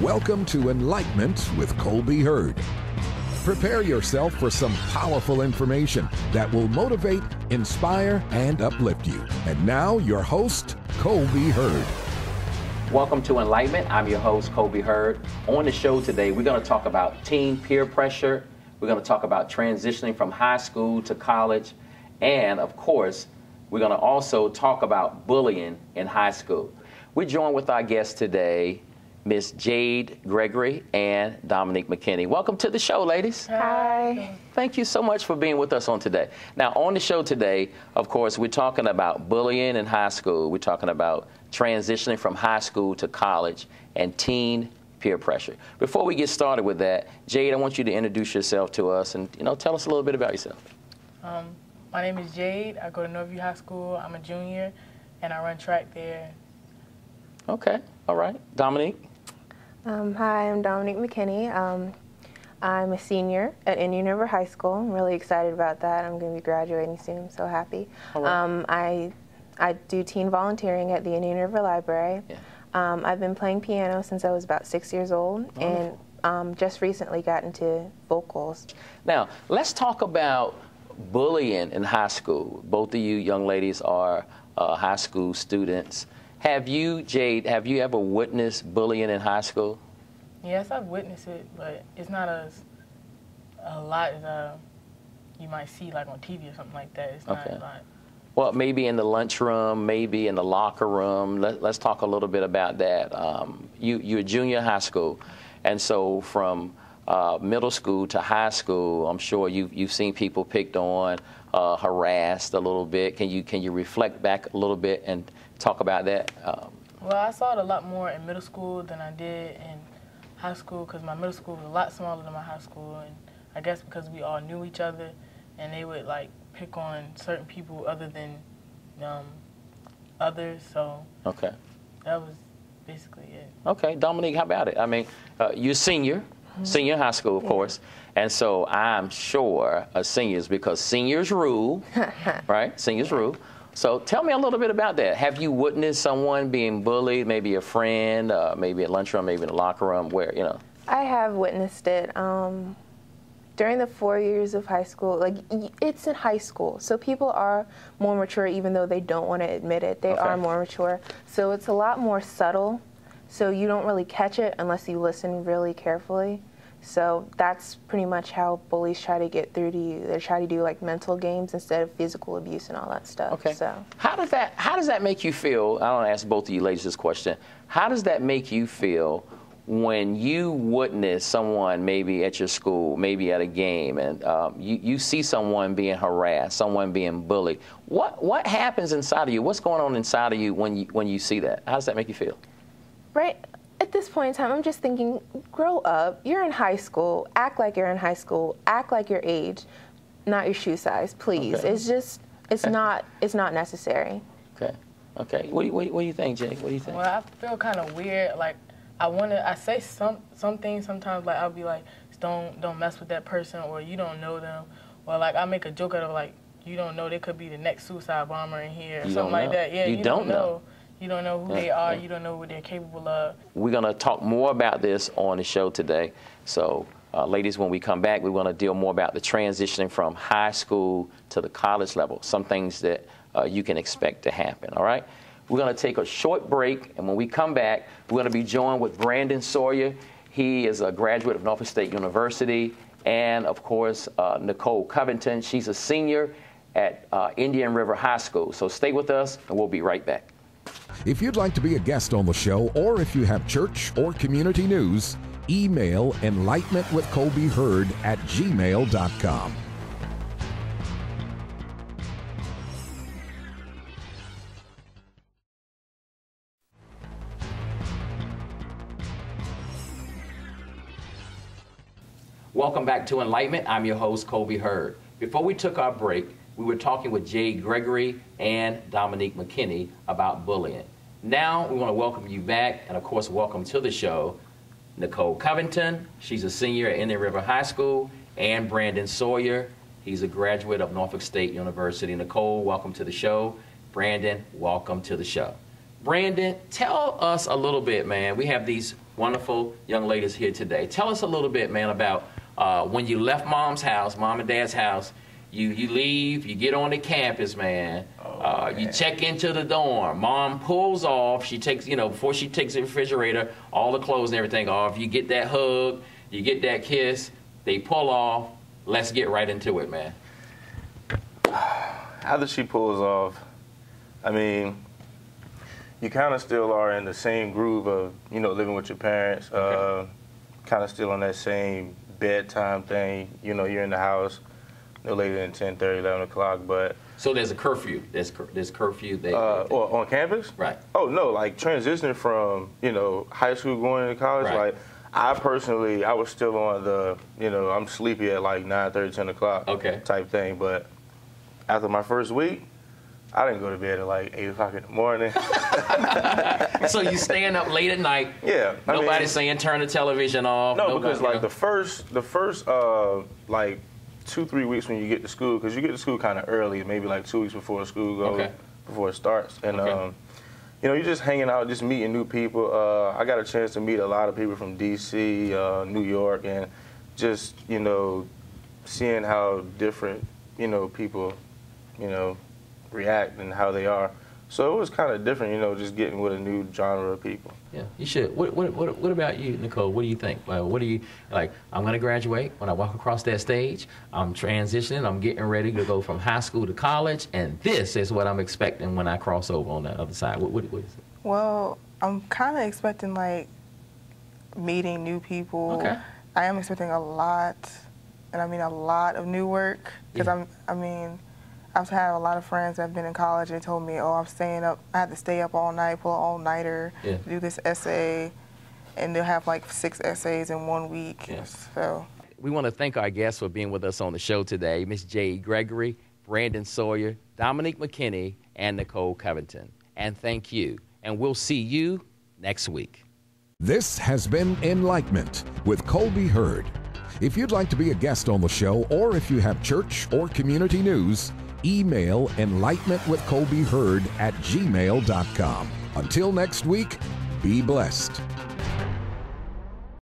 Welcome to Enlightenment with Colby Hurd. Prepare yourself for some powerful information that will motivate, inspire, and uplift you. And now, your host, Colby Hurd. Welcome to Enlightenment. I'm your host, Colby Hurd. On the show today, we're going to talk about teen peer pressure. We're going to talk about transitioning from high school to college. And, of course, we're going to also talk about bullying in high school. We're joined with our guests today, Miss Jade Gregory and Dominique McKinney. Welcome to the show, ladies. Hi. Thank you so much for being with us on today. Now, on the show today, of course, we're talking about bullying in high school. We're talking about transitioning from high school to college and teen peer pressure. Before we get started with that, Jade, I want you to introduce yourself to us and, tell us a little bit about yourself. My name is Jade. I go to Northview High School. I'm a junior, and I run track there. Okay. All right. Dominique? Hi, I'm Dominique McKinney. I'm a senior at Indian River High School. I'm really excited about that. I'm going to be graduating soon. I'm so happy. Right. I do teen volunteering at the Indian River Library. Yeah. I've been playing piano since I was about 6 years old, and just recently got into vocals. Now, let's talk about bullying in high school. Both of you young ladies are high school students. Have you, Jade, ever witnessed bullying in high school? Yes, I've witnessed it, but it's not a lot as you might see like on TV or something like that. It's not a lot. Well, maybe in the lunchroom, maybe in the locker room. Let's talk a little bit about that. You're a junior high school, and so from middle school to high school, I'm sure you've seen people picked on, harassed a little bit. Can you reflect back a little bit and talk about that? Well, I saw it a lot more in middle school than I did in high school because my middle school was a lot smaller than my high school, and I guess because we all knew each other, and they would like pick on certain people other than others. So that was basically it. Okay, Dominique, how about it? I mean, you're senior high school, of course, and so I'm sure seniors, because seniors rule, right? Seniors rule. So tell me a little bit about that. Have you witnessed someone being bullied, maybe a friend, maybe at lunchroom, maybe in the locker room, where, I have witnessed it. During the 4 years of high school, like, it's in high school, so people are more mature even though they don't want to admit it. They are more mature. So it's a lot more subtle, so you don't really catch it unless you listen really carefully. So that's pretty much how bullies try to get through to you. They try to do like mental games instead of physical abuse and all that stuff. Okay. So how does that make you feel? I want to ask both of you ladies this question. How does that make you feel when you witness someone maybe at your school, maybe at a game, and you see someone being harassed, someone being bullied? What happens inside of you? What's going on inside of you when you see that? How does that make you feel? Right. At this point in time, I'm just thinking, grow up. You're in high school. Act like you're in high school. Act like your age, not your shoe size, please. Okay. It's not necessary. Okay. What do you think, Jay? What do you think? Well, I feel kind of weird. Like, I say some things sometimes. Like, I'll be like, don't mess with that person, or you don't know them, or like I make a joke out of like, you don't know, they could be the next suicide bomber in here, or something like that. Yeah, you don't know. You don't know who they are. You don't know what they're capable of. We're going to talk more about this on the show today. So, ladies, when we come back, we want to deal more about the transitioning from high school to the college level, some things that you can expect to happen, all right? We're going to take a short break, and when we come back, we're going to be joined with Brandon Sawyer. He is a graduate of Norfolk State University, and, of course, Nicole Covington. She's a senior at Indian River High School. So stay with us, and we'll be right back. If you'd like to be a guest on the show, or if you have church or community news, email enlightenmentwithcolbyhurd@gmail.com. Welcome back to Enlightenment. I'm your host, Colby Hurd. Before we took our break, we were talking with Jade Gregory and Dominique McKinney about bullying. Now we want to welcome you back, and of course welcome to the show Nicole Covington. She's a senior at Indian River High School, and Brandon Sawyer. He's a graduate of Norfolk State University. Nicole, welcome to the show. Brandon, welcome to the show. Brandon, tell us a little bit, man. We have these wonderful young ladies here today. Tell us a little bit, man, about when you left mom and dad's house, you leave, you get on the campus, man. You check into the dorm. Mom pulls off. She takes, before she takes the refrigerator, all the clothes and everything off. You get that hug, you get that kiss. They pull off. Let's get right into it, man. After she pulls off, I mean, you kind of still are in the same groove of, living with your parents, Okay. kind of still on that same bedtime thing. You're in the house no later than 10:30, 11 o'clock, but... So there's a curfew. There's curfew. Or on campus? Right. Oh, no, like transitioning from, high school going into college, Right. like, I was still on the, I'm sleepy at like 9:30, 10 o'clock Okay. type thing, but after my first week, I didn't go to bed at like 8 o'clock in the morning. So you staying up late at night. Yeah. Nobody's saying turn the television off. No, because like the first like 2-3 weeks when you get to school, because you get to school kind of early, maybe like 2 weeks before school goes, Okay. before it starts. And, Okay. you're just hanging out, just meeting new people. I got a chance to meet a lot of people from D.C., New York, and just, seeing how different, people, react and how they are. So it was kind of different, just getting with a new genre of people. Yeah, you should. What about you, Nicole? What do you think? What do you like? I'm going to graduate. When I walk across that stage, I'm transitioning. I'm getting ready to go from high school to college, and this is what I'm expecting when I cross over on that other side. What is it? Well, I'm kind of expecting like meeting new people. Okay. I am expecting a lot, and I mean a lot of new work because Yeah. I've had a lot of friends that have been in college. They told me, I'm staying up. I had to stay up all night, pull an all-nighter, Yeah. do this essay, and they'll have like 6 essays in 1 week. Yeah. So We want to thank our guests for being with us on the show today, Miss Jade Gregory, Brandon Sawyer, Dominique McKinney, and Nicole Covington. And thank you. And we'll see you next week. This has been Enlightenment with Colby Hurd. If you'd like to be a guest on the show, or if you have church or community news, email enlightenmentwithcolbyhurd@gmail.com. Until next week, be blessed.